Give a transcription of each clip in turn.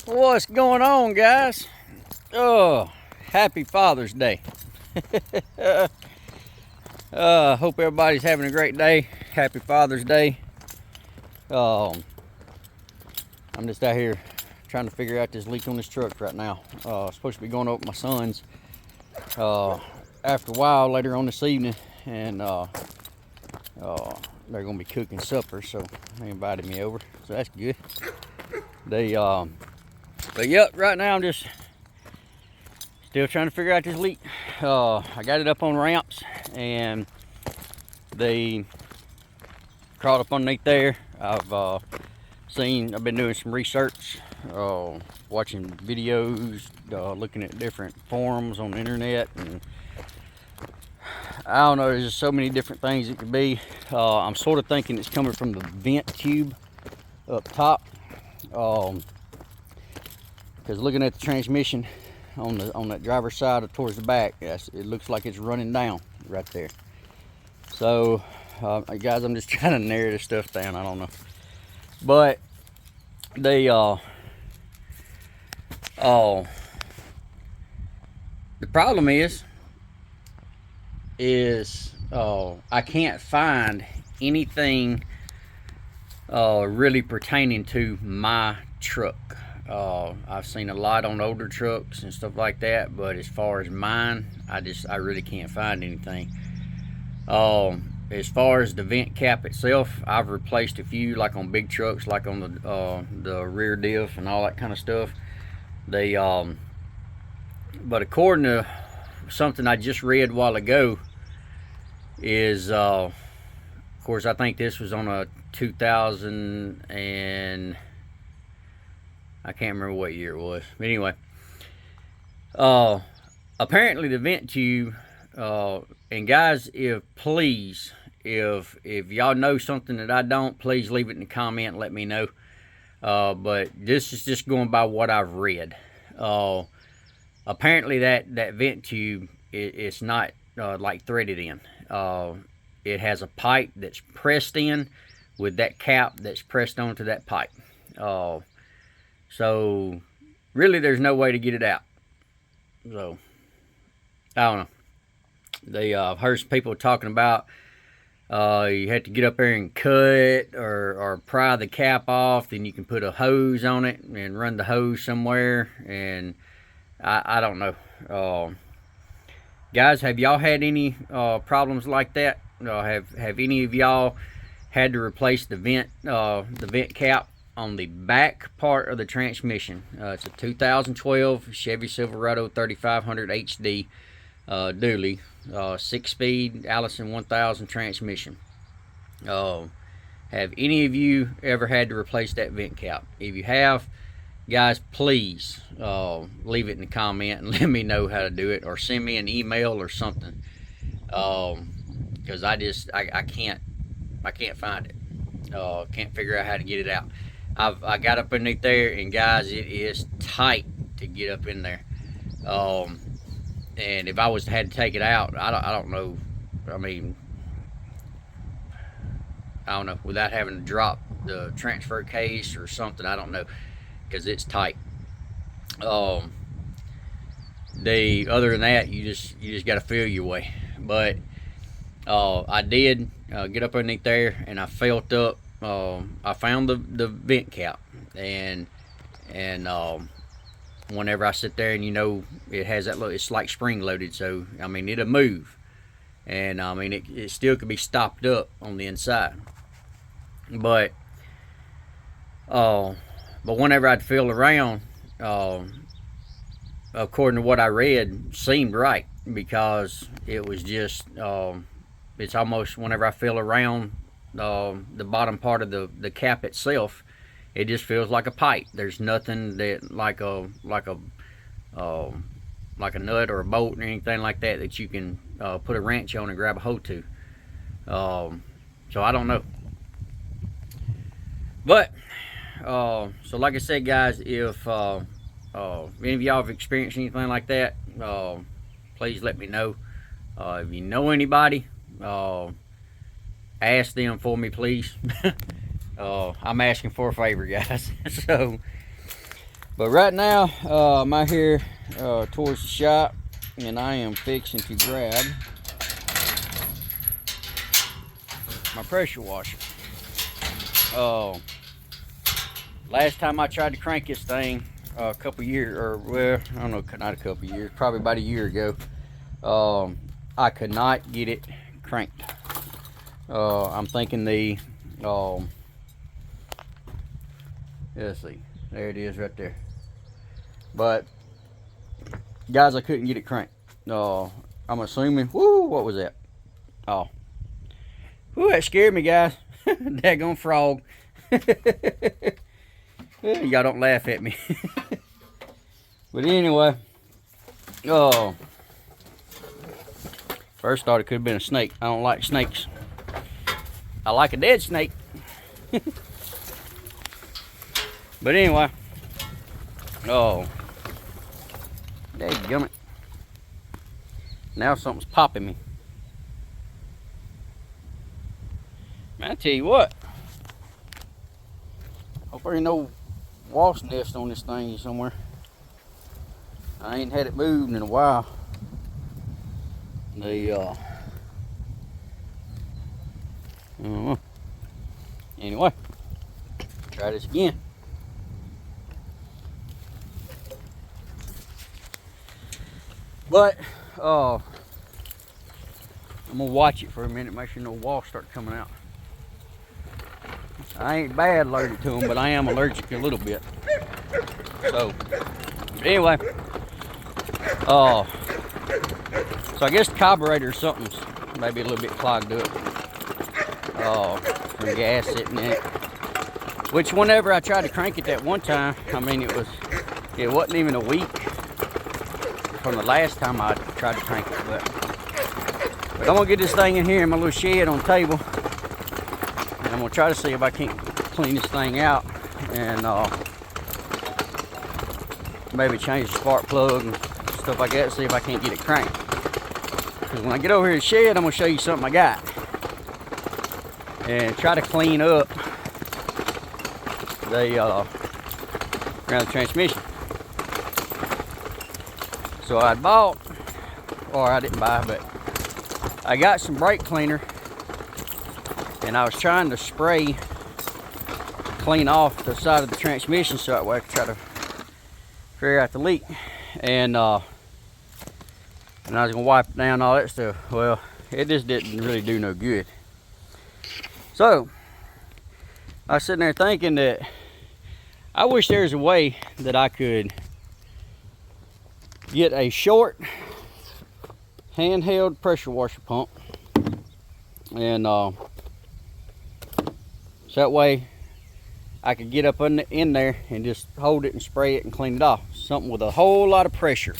What's going on, guys? Oh, happy Father's Day. Hope everybody's having a great day. Happy Father's Day. I'm just out here trying to figure out this leak on this truck right now. Supposed to be going over to my son's after a while later on this evening, and they're gonna be cooking supper, so they invited me over, so that's good. But yep, right now I'm just still trying to figure out this leak. I got it up on ramps, and they crawled up underneath there. I've been doing some research, watching videos, looking at different forums on the internet, and I don't know, there's just so many different things it could be. I'm sort of thinking it's coming from the vent tube up top. Because looking at the transmission on that driver's side or towards the back, it looks like it's running down right there. So, guys, I'm just trying to narrow this stuff down. I don't know, but the problem is I can't find anything really pertaining to my truck. I've seen a lot on older trucks and stuff like that, but as far as mine, I really can't find anything. As far as the vent cap itself, I've replaced a few, like on big trucks, like on the rear diff and all that kind of stuff. But according to something I just read a while ago, is of course I think this was on a 2000 and I can't remember what year it was, but anyway, apparently the vent tube, and guys, if y'all know something that I don't, please leave it in the comment and let me know. But this is just going by what I've read. Apparently that vent tube, it's not like threaded in. It has a pipe that's pressed in with that cap that's pressed onto that pipe. So really there's no way to get it out. So I don't know. I've heard some people talking about you have to get up there and cut or pry the cap off, then you can put a hose on it and run the hose somewhere, and I don't know. Guys, have y'all had any problems like that? Have any of y'all had to replace the vent cap on the back part of the transmission? It's a 2012 Chevy Silverado 3500 HD dually, 6-speed Allison 1000 transmission. Have any of you ever had to replace that vent cap? If you have, guys, please leave it in the comment and let me know how to do it, or send me an email or something, because I can't find it. Can't figure out how to get it out. I got up underneath there, and guys, it is tight to get up in there. And if I was had to take it out, I don't know. I mean, I don't know, without having to drop the transfer case or something, I don't know, because it's tight. Other than that, you just got to feel your way. But I did get up underneath there, and I felt up. I found the vent cap, and whenever I sit there, and it has that look, it's like spring loaded, so I mean it'll move, and I mean it still could be stopped up on the inside, but whenever I'd feel around, according to what I read, seemed right, because it was just it's almost, whenever I feel around the bottom part of the cap itself, it just feels like a pipe. There's nothing that like a nut or a bolt or anything like that you can put a wrench on and grab a hold to. So I don't know, but so like I said, guys, if any of y'all have experienced anything like that, please let me know. If you know anybody, ask them for me, please. I'm asking for a favor, guys. So But right now, I'm out here towards the shop, and I am fixing to grab my pressure washer. Last time I tried to crank this thing a couple years, or well, I don't know, not a couple years, probably about a year ago, I could not get it cranked. I'm thinking the let's see, there it is right there. But guys, I couldn't get it cranked. I'm assuming, whoo, what was that? Oh, whoo, that scared me, guys. Daggone frog. Y'all don't laugh at me. But anyway, first thought it could have been a snake. I don't like snakes. I like a dead snake. But anyway, dadgummit. Now something's popping me. Man, I tell you what. Hope there ain't no wasp nest on this thing somewhere. I ain't had it moved in a while. Anyway, try this again. But I'm gonna watch it for a minute, make sure no wasps start coming out. I ain't bad allergic to them, but I am allergic a little bit. So anyway, so I guess the carburetor or something's maybe a little bit clogged up. From gas sitting in it. Which whenever I tried to crank it that one time, I mean it wasn't even a week from the last time I tried to crank it. But I'm gonna get this thing in here in my little shed on the table. I'm gonna try to see if I can't clean this thing out and maybe change the spark plug and stuff like that, see if I can't get it cranked. Because when I get over here to the shed, I'm gonna show you something I got and try to clean up the around the transmission. So I bought, or I didn't buy, but I got some brake cleaner. And I was trying to spray clean off the side of the transmission so that way I could try to figure out the leak. And I was gonna wipe down all that stuff. Well, it just didn't really do no good. So I was sitting there thinking that I wish there was a way that I could get a short handheld pressure washer pump, and so that way I could get up in there and just hold it and spray it and clean it off. Something with a whole lot of pressure.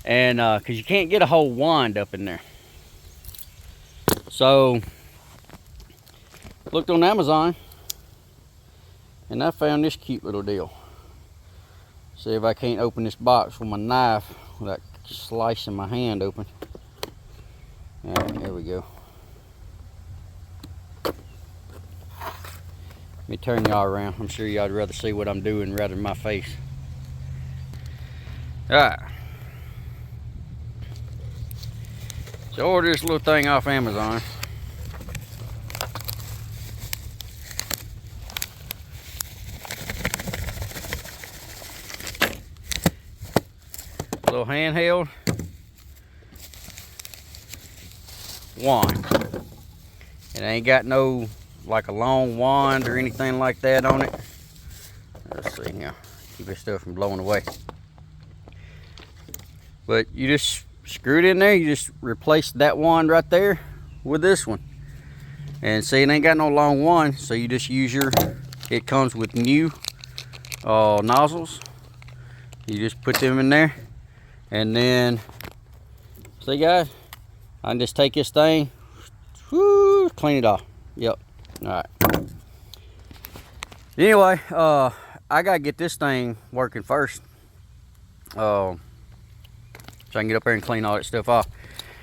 And because you can't get a whole wand up in there. So looked on Amazon and I found this cute little deal. See if I can't open this box with my knife without slicing my hand open. All right, there we go. Let me turn y'all around. I'm sure y'all'd rather see what I'm doing rather than my face. Alright. So I ordered this little thing off Amazon. Little handheld wand. It ain't got no like a long wand or anything like that on it. Let's see here. Keep this stuff from blowing away. But you just screw it in there. You just replace that wand right there with this one. And see, it ain't got no long wand, so you just use your, it comes with new nozzles. You just put them in there. And then, see guys, I can just take this thing, whoo, clean it off. Yep. Alright. Anyway, I gotta get this thing working first. So I can get up there and clean all that stuff off.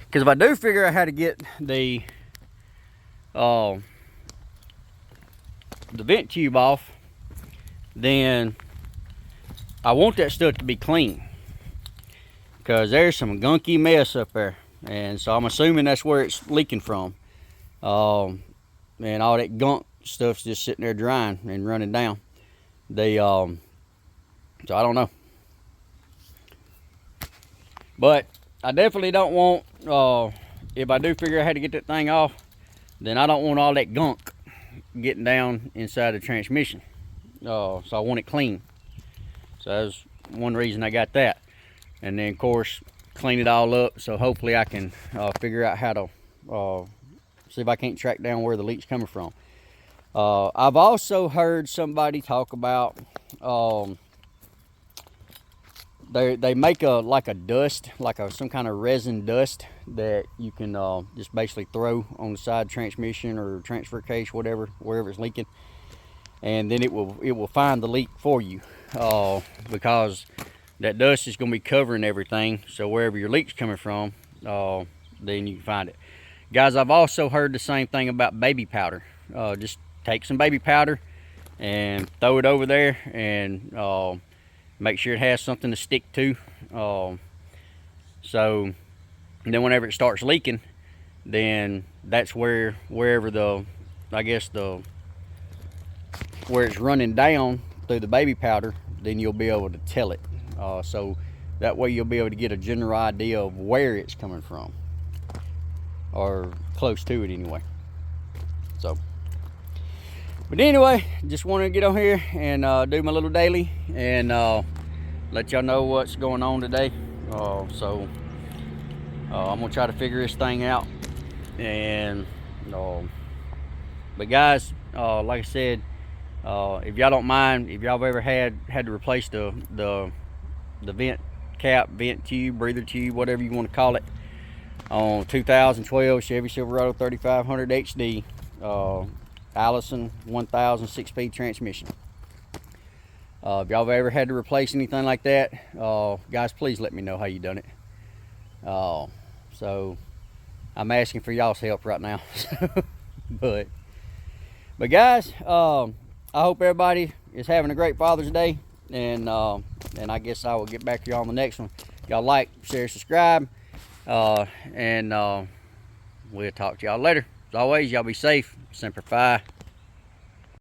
Because if I do figure out how to get the vent tube off, then I want that stuff to be clean, because there's some gunky mess up there, and so I'm assuming that's where it's leaking from. And all that gunk stuff's just sitting there drying and running down. So I don't know, but I definitely don't want, if I do figure out how to get that thing off, then I don't want all that gunk getting down inside the transmission. So I want it clean. So that's one reason I got that. And then of course clean it all up, so hopefully I can figure out how to see if I can't track down where the leak's coming from. I've also heard somebody talk about they make like a dust, like some kind of resin dust that you can just basically throw on the side of the transmission or transfer case, whatever, wherever it's leaking, and then it will find the leak for you, because that dust is going to be covering everything. So wherever your leak's coming from, then you can find it. Guys, I've also heard the same thing about baby powder. Just take some baby powder and throw it over there, and make sure it has something to stick to. So then whenever it starts leaking, then that's wherever where it's running down through the baby powder, then you'll be able to tell it. So that way you'll be able to get a general idea of where it's coming from, or close to it anyway. So, but anyway, just wanted to get on here and do my little daily and let y'all know what's going on today. So I'm gonna try to figure this thing out. And but guys, like I said, if y'all don't mind, if y'all have ever had to replace the vent cap, vent tube, breather tube, whatever you want to call it, on 2012 Chevy Silverado 3500 HD Allison 1000 6-speed transmission. If y'all have ever had to replace anything like that, guys, please let me know how you done it. So I'm asking for y'all's help right now. but guys, I hope everybody is having a great Father's Day, and I guess I will get back to y'all on the next one. Y'all like, share, subscribe, and we'll talk to y'all later. As always, y'all be safe. Semper Fi.